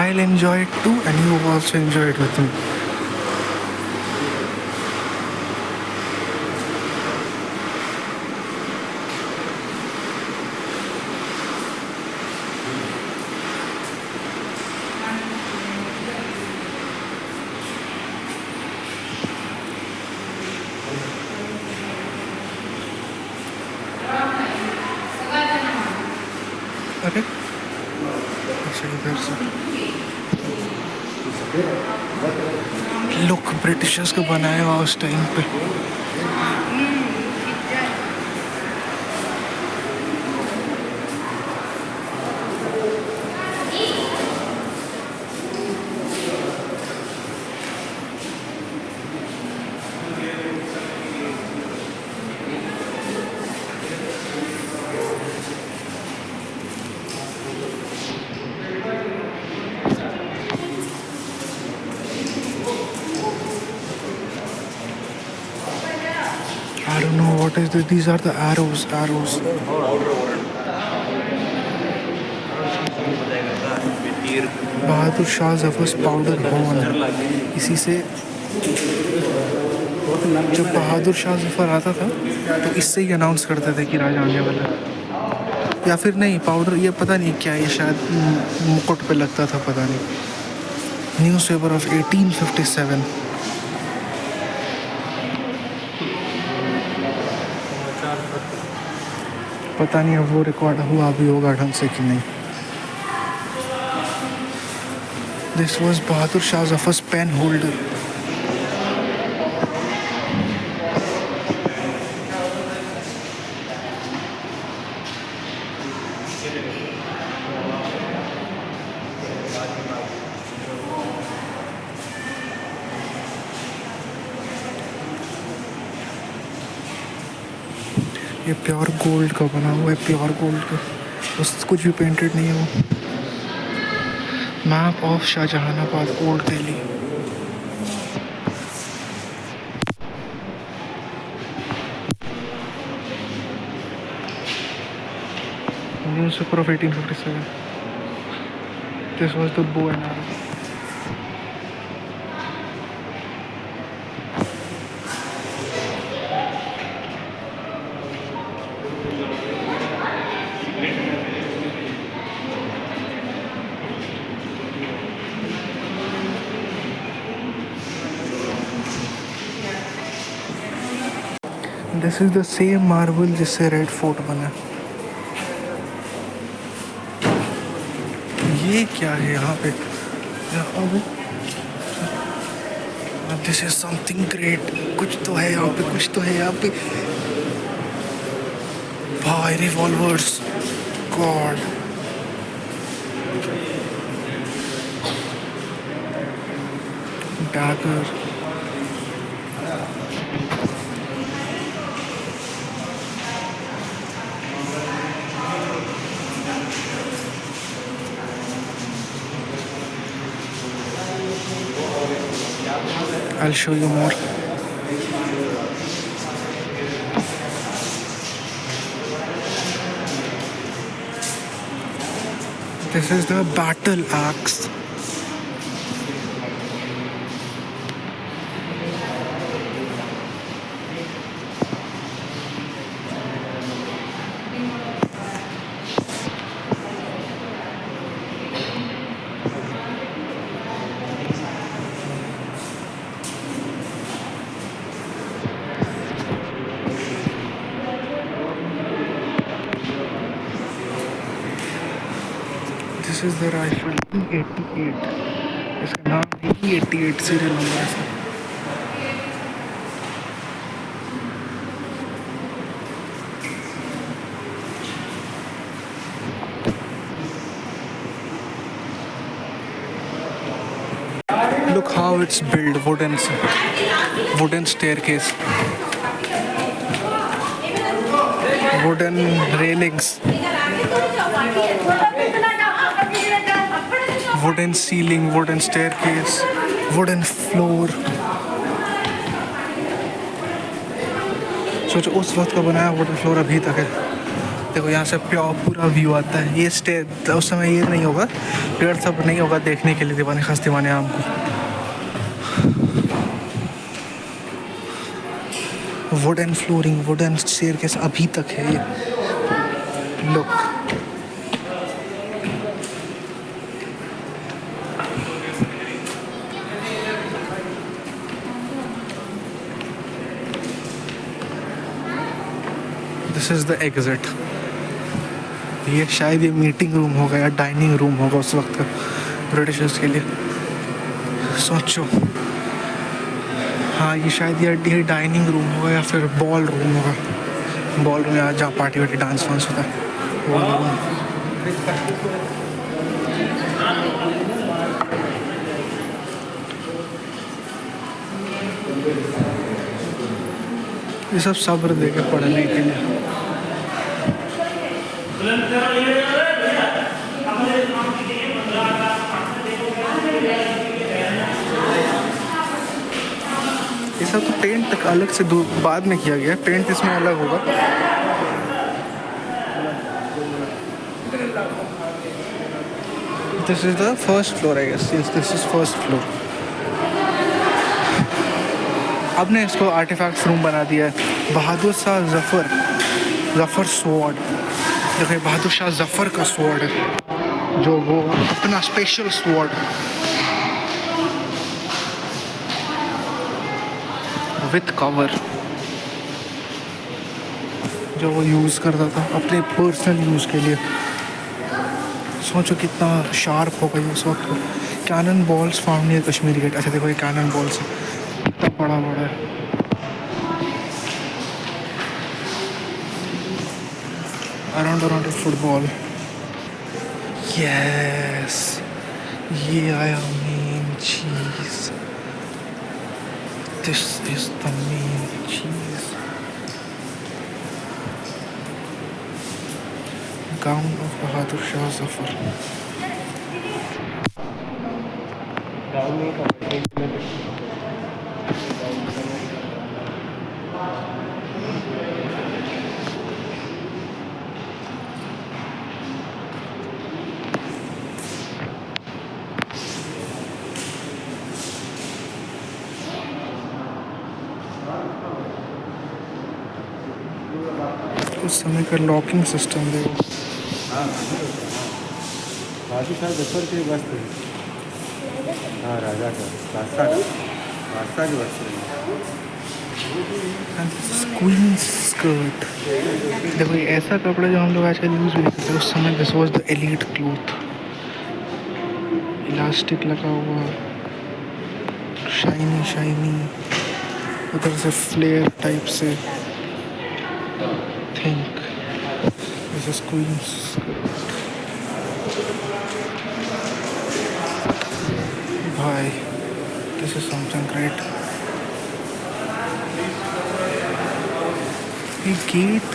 I'll enjoy it too, and you also enjoy it with me. अरे अच्छा, इधर से लुक ब्रिटिशर्स को बनाया हुआ उस टाइम पे। I don't know what is this. These are the arrows. Bahadur Shah Zafar's powder horn. इसी से जब बहादुर शाह जफर आता था तो इससे ही अनाउंस करते थे कि राजा आने वाला है। या फिर नहीं, पाउडर ये पता नहीं क्या, ये शायद मुकुट पे लगता था, पता नहीं। Newspaper of 1857। पता नहीं अब वो रिकॉर्ड हुआ भी होगा ढंग से कि नहीं। This was Bahadur Shah Zafar's pen holder. ये प्योर गोल्ड का बना हुआ है, प्योर गोल्ड का, बस कुछ भी पेंटेड नहीं है वो। Map of Shahjahanabad old Delhi. Newspaper of 1857. This was the bow and arrow. This is the same marble जिससे रेड फोर्ट बना। ये क्या है यहाँ पे? This is something great. कुछ तो है यहाँ पे, कुछ तो है यहाँ पे। भाई revolvers, God. Dagger. I'll show you more. This is the battle axe. This is the rifle E88. इसका नाम E88 सीरियल नंबर है इसका। Look how it's built, wooden staircase, wooden railings, wooden ceiling, wooden staircase, wooden floor. सोचो उस वक्त का बनाया wooden floor अभी तक है। देखो यहाँ से पूरा व्यू आता है। ये स्टेयर उस समय ये नहीं होगा, पेड़ सब नहीं होगा देखने के लिए दीवाने खास दीवाने आम को। वुडन फ्लोरिंग, वुडन स्टेयरकेस अभी तक है ये। Look, this is the exit. ये शायद ये मीटिंग रूम होगा या डाइनिंग रूम होगा उस वक्त का ब्रिटिशर्स के लिए। सोचो, हाँ ये शायद ये डाइनिंग रूम होगा या फिर बॉल रूम होगा। बॉल रूम यहाँ जहाँ पार्टी वार्टी डांस वांस होता है वो रूम। ये सब सब्र दे के पढ़ने के लिए। ये सब तो पेंट तक अलग से बाद में किया गया, पेंट इसमें अलग होगा। This is the first floor I guess. Yes, this is first floor. अब ने इसको आर्टिफैक्ट्स रूम बना दिया है। बहादुर शाह जफ़र स्वॉर्ड। देखिए बहादुर शाह जफ़र का स्वॉर्ड है, जो वो अपना स्पेशल स्वॉर्ड विथ कवर जो वो यूज़ करता था अपने पर्सनल यूज़ के लिए। सोचो कितना शार्प हो गई उस वक्त। Cannon balls found near Kashmiri gate. अच्छा देखो ये कैनन बॉल्स कितना बड़ा है। Around football. यस, ये आया मेन चीज़। दिस इज द मेन चीज़। Gown of Bahadur Shah Zafar. उस समय का लॉकिंग सिस्टम देखो। बहादुर शाह जफर के वस्त्र। हाँ, राजा का बादशाह के वस्त्र। क्वीन स्कर्ट देखो, ये ऐसा कपड़ा जो हम लोग आजकल यूज़ भी नहीं करते, उस समय this was the elite cloth. Elastic लगा हुआ, शाइनी शाइनी, उधर से फ्लेयर टाइप से। Think this is queen skirt. भाई दिस इज समथिंग ग्रेट। ये गेट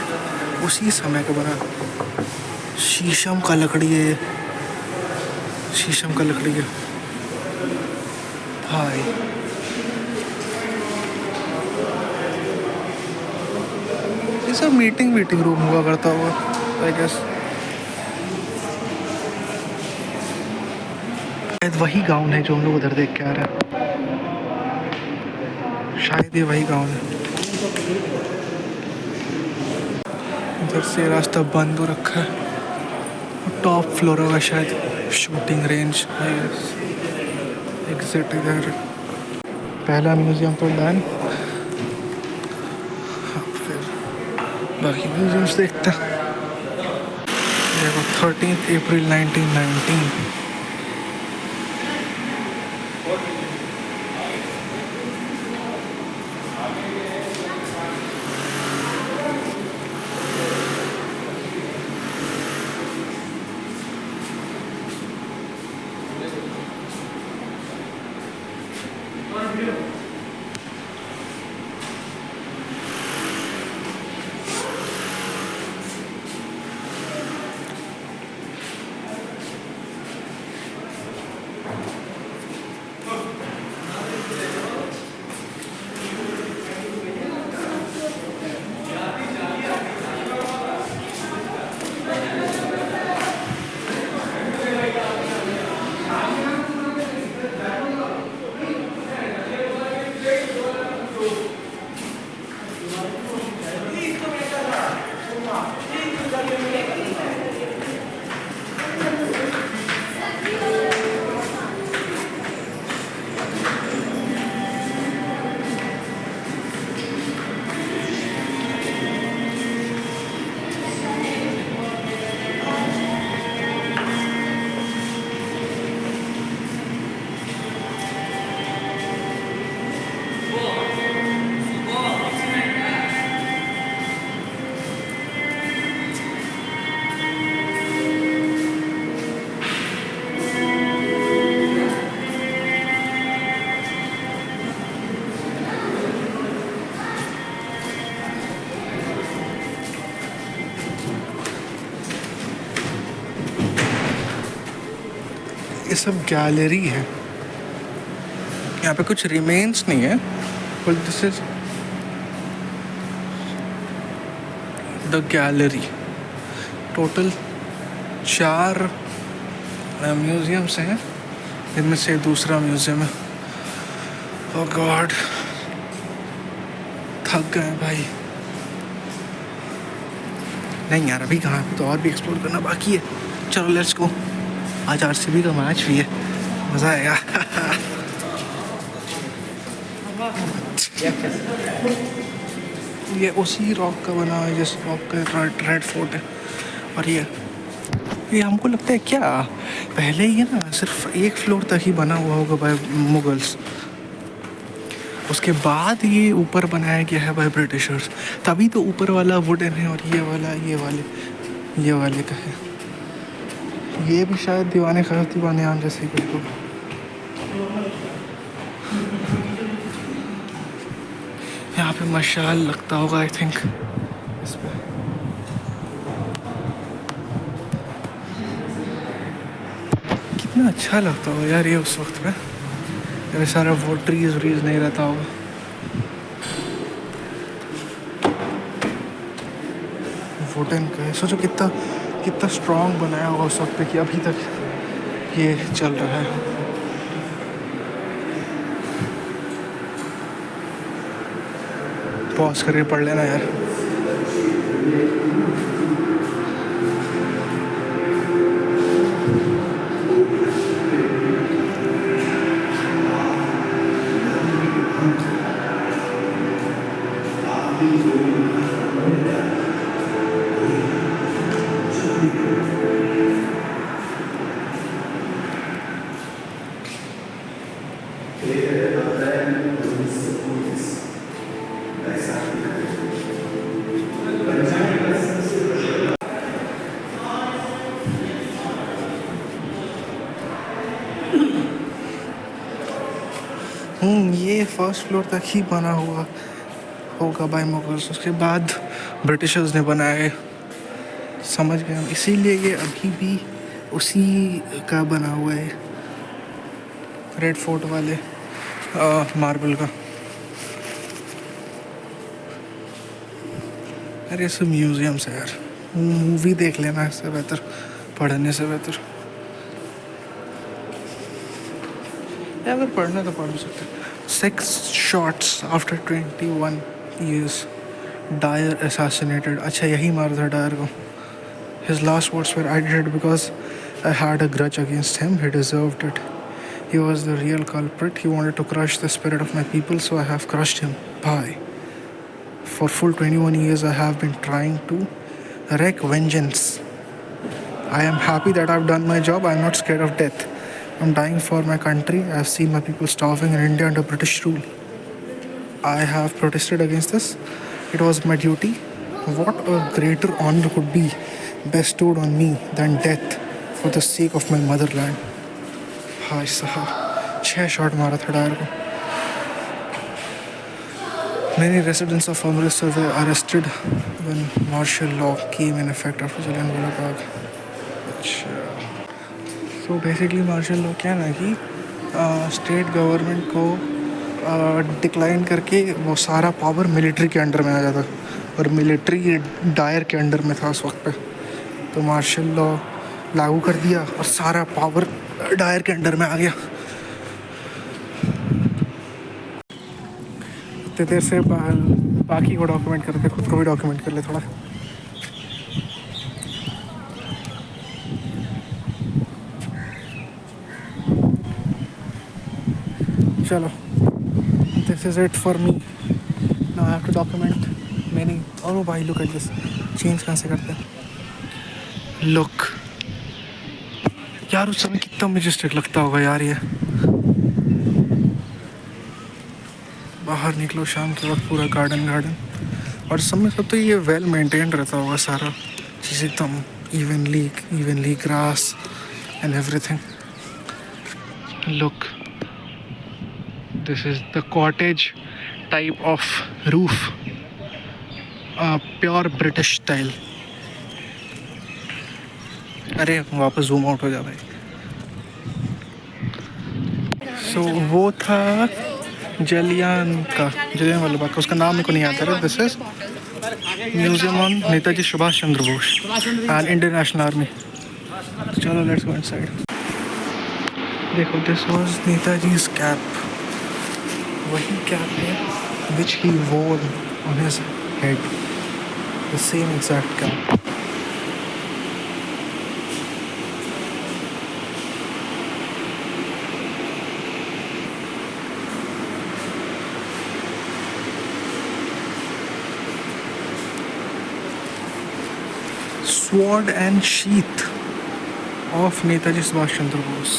उसी समय का बना, शीशम का लकड़ी है, शीशम का लकड़ी है भाई। ये सब मीटिंग रूम हुआ करता हुआ आई गेस। शायद वही गाउन है जो हम लोग उधर देख के आ रहे हैं, शायद ये वही गाउन है। इधर से रास्ता बंद हो रखा है, टॉप फ्लोर होगा शायद, शूटिंग रेंज। एग्जिट इधर। पहला म्यूजियम तो डन, फिर बाकी म्यूजियम्स देखते हैं। देखो 13 अप्रैल 1919। ये सब गैलरी है, यहाँ पे कुछ रिमेन्स नहीं है, but this is the gallery. Total 4 museums हैं, इनमें से दूसरा म्यूजियम है। ओह गॉड, थक गए भाई। नहीं यार, अभी कहाँ, तो और भी एक्सप्लोर करना बाकी है। चलो लेट्स गो। आज आरसीबी का मैच भी है, मज़ा आएगा। ये उसी रॉक का बना है जिस रॉक का रेड फोर्ट है। और ये हमको लगता है क्या पहले ही है ना, सिर्फ एक फ्लोर तक ही बना हुआ होगा बाय मुगल्स, उसके बाद ये ऊपर बनाया गया है बाय ब्रिटिशर्स। तभी तो ऊपर वाला वुडन है और ये वाले का है। ये भी शायद दीवाने खास दीवाने आम जैसे ही बिल्कुल। यहाँ पे मशाल लगता होगा आई थिंक इस पे। अच्छा लगता हो यार ये उस वक्त पे, ये सारा वो ट्रीज व्रीज नहीं रहता होगा। वुडन का है, सोचो कितना कितना स्ट्रॉन्ग बनाया होगा उस वक्त पे कि अभी तक ये चल रहा है। पॉज करके पढ़ लेना यार। ये फर्स्ट फ्लोर तक ही बना हुआ होगा बाय मुगल्स, उसके बाद ब्रिटिशर्स ने बनाए। समझ गए हम, इसीलिए ये अभी भी उसी का बना हुआ है, रेड फोर्ट वाले मार्बल का। अरे ये सब म्यूजियम्स है यार, मूवी देख लेना इससे बेहतर, पढ़ने से बेहतर। अगर पढ़ना तो पढ़ सकते। 6 shots after 21 years. Dyer assassinated. अच्छा यही मारा था डायर को। His last words were, "I did it because I had a grudge against him. He deserved it. He was the real culprit. He wanted to crush the spirit of my people, so I have crushed him. Bye." For full 21 years, I have been trying to wreak vengeance. I am happy that I've done my job. I'm not scared of death. I'm dying for my country. I've seen my people starving in India under British rule. I have protested against this. It was my duty. What a greater honor could be bestowed on me than death for the sake of my motherland. भाई साहब 6 shot मारा था Dyer को। Many residents of Amritsar were arrested when martial law came in effect after Jallianwala Bagh. अच्छा, तो basically martial law क्या ना कि स्टेट गवर्नमेंट को डिक्लाइन करके वो सारा पावर मिलिट्री के अंडर में आ जाता, और मिलिट्री डायर के अंडर में था उस वक्त पे। तो मार्शल लॉ लागू कर दिया और सारा पावर डायर के अंडर में आ गया। इतने देर से बाकी को डॉक्यूमेंट करते, खुद को भी डॉक्यूमेंट कर ले थोड़ा। चलो, this is it for me. Now I have to document many. Oh भाई look at this. Change कहाँ से करते हैं? Look. यार उस समय कितना मैजेस्टिक लगता होगा यार ये। बाहर निकलो शाम के वक्त, पूरा गार्डन गार्डन, और समय सब तो ये वेल मेंटेन्ड रहता होगा सारा चीज़, एकदम evenly grass and everything. Look. This is the cottage type of roof, pure British style. अरे वापस जूम आउट हो जा भाई। So वो था जलियांवाला बाग का, उसका नाम मेरे को नहीं आता है। This is museum on Netaji Subhash Chandra Bose and Indian national army. चलो लेट्स गो इनसाइड। देखो, दिस वाज नेताजी's कैप, वही कैप है which he wore on his head, the same exact cap. Sword and sheath of Netaji Subhash Chandra Bose.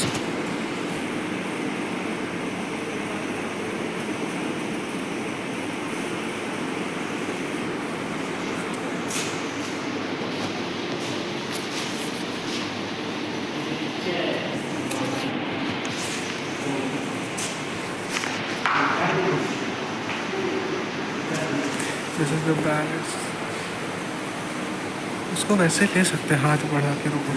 This is the palace. इसको वैसे ले सकते हैं, हाथ बढ़ा के। रुको,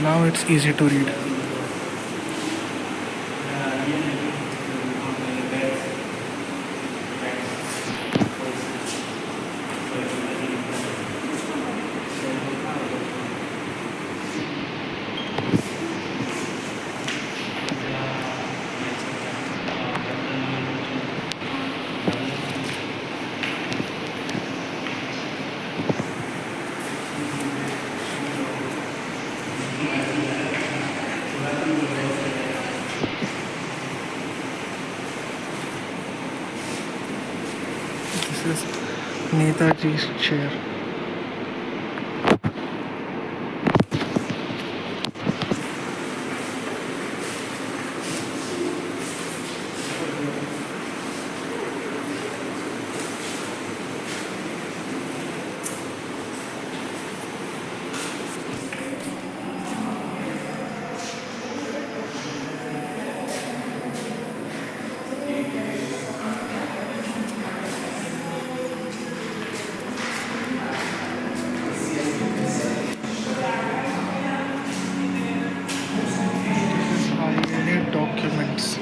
Now it's easy to read. This is Netaji's chair. I need documents.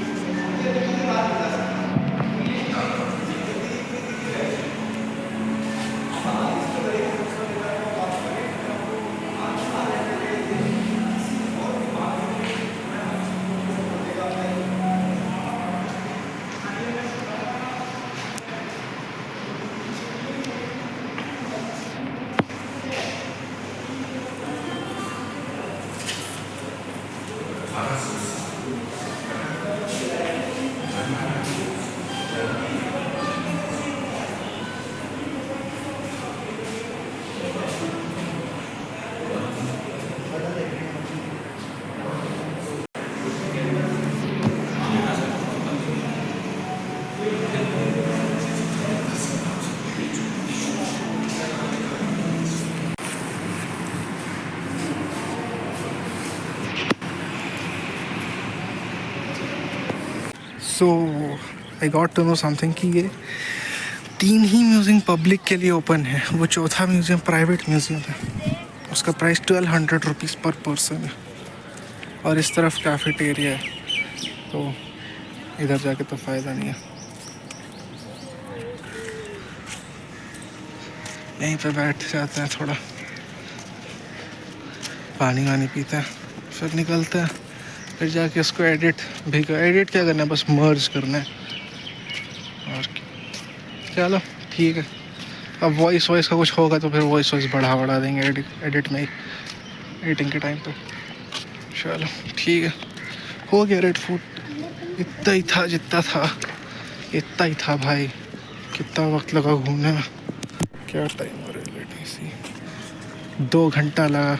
So I got to know something कि ये 3 ही म्यूज़ियम पब्लिक के लिए ओपन है, वो चौथा म्यूज़ियम प्राइवेट म्यूज़ियम है। उसका प्राइस 1200 रुपीज़ पर पर्सन है। और इस तरफ कैफेटेरिया है, तो इधर जाके तो फ़ायदा नहीं है। यहीं पे बैठ जाते हैं, थोड़ा पानी वानी पीते हैं, फिर निकलते हैं। फिर जाके इसको एडिट क्या करना है, बस मर्ज करना है। और चलो ठीक है, अब वॉइस का कुछ होगा तो फिर वॉइस बढ़ा देंगे एडिट में ही, एडिटिंग के टाइम पे। चलो ठीक है, हो गया रेड फूट। इतना ही था जितना था, इतना ही था भाई। कितना वक्त लगा घूमने में, क्या टाइम हो रहा है, 2 घंटा लगा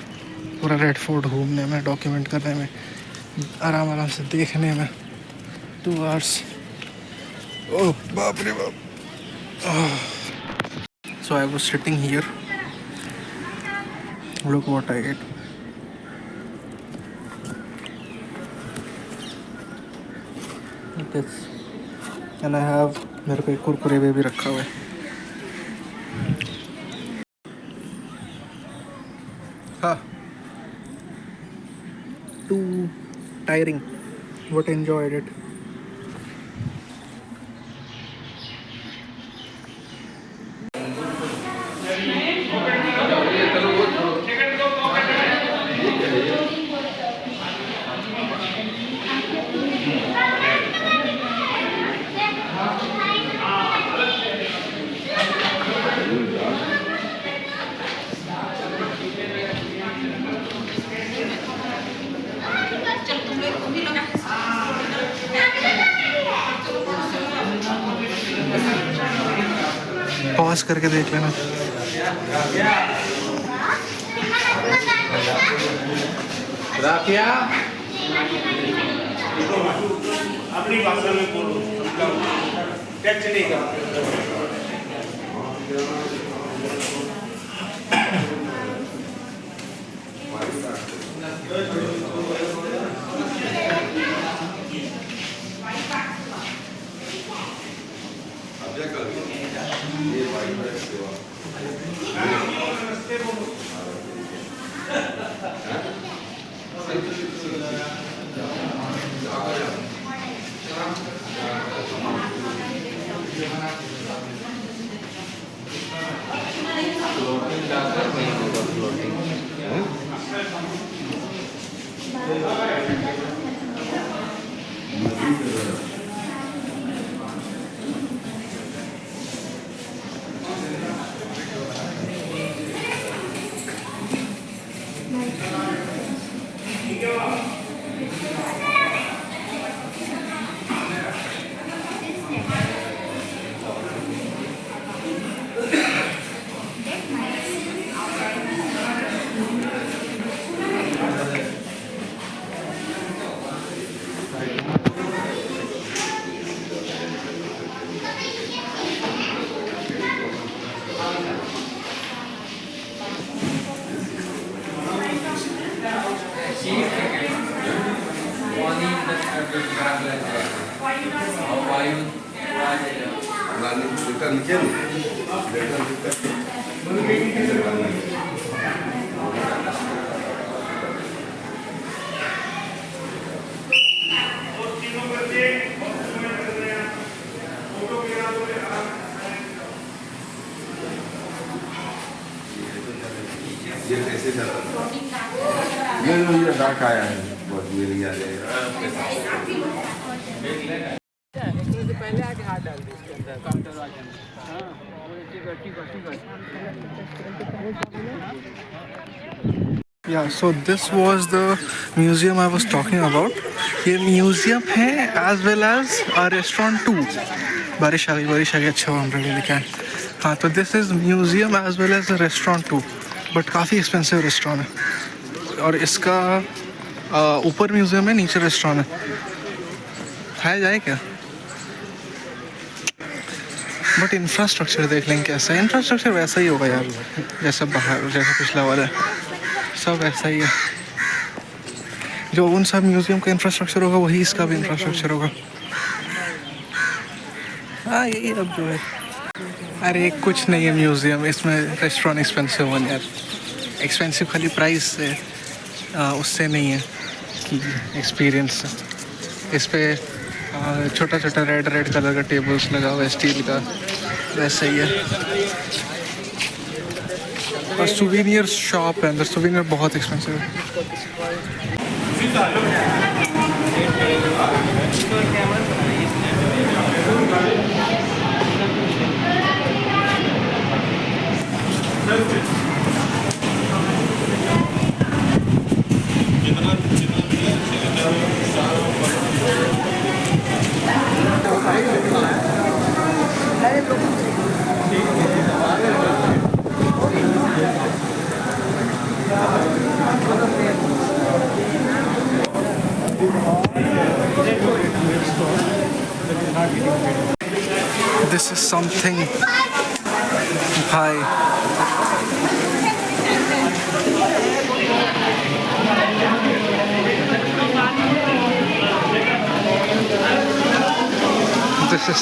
पूरा रेड फोर्ट घूमने में, डॉक्यूमेंट करने में, आराम से देखने में 2 आवर्स। ओह बाप रे बाप। So I was sitting here. Look what I ate. This. And I have मेरे को एक कुरकुरे भी रखा हुआ है। हाँ, too tiring, but enjoyed it. Pause करके देख लेना। राफिया अपनी भाषा में बोलो, टच नहीं कर। ये डाक आया है बहुत मिल गया पहले आके हाथ डाल दी इसके अंदर काउंटर वाले में। हाँ ठीक है। Yeah, so this was the museum I was talking about. ये म्यूजियम है as well as a restaurant too. बारिश आ गई अच्छा अम्ब्रेला लेके आए। हाँ तो this is museum as well as a restaurant too. But काफ़ी एक्सपेंसिव रेस्टोरेंट है और इसका ऊपर म्यूजियम है नीचे रेस्टोरेंट है। खाया जाए क्या? बट इंफ्रास्ट्रक्चर देख लेंगे कैसा है। इंफ्रास्ट्रक्चर वैसा ही होगा यार जैसा बाहर जैसा पिछला वाला है, सब वैसा ही है। जो उन सब म्यूजियम का इंफ्रास्ट्रक्चर होगा वही इसका भी इंफ्रास्ट्रक्चर होगा। हाँ यही अब जो है। अरे कुछ नहीं है म्यूजियम, इसमें रेस्टोरेंट एक्सपेंसिव वन यार। एक्सपेंसिव खाली प्राइस से उससे नहीं है कि एक्सपीरियंस। इस पे छोटा छोटा रेड कलर का टेबल्स लगा हुआ है स्टील का, वैसे ही है। और सुवेनियर शॉप है अंदर, सुवेनियर बहुत एक्सपेंसिव है। This is something high. This is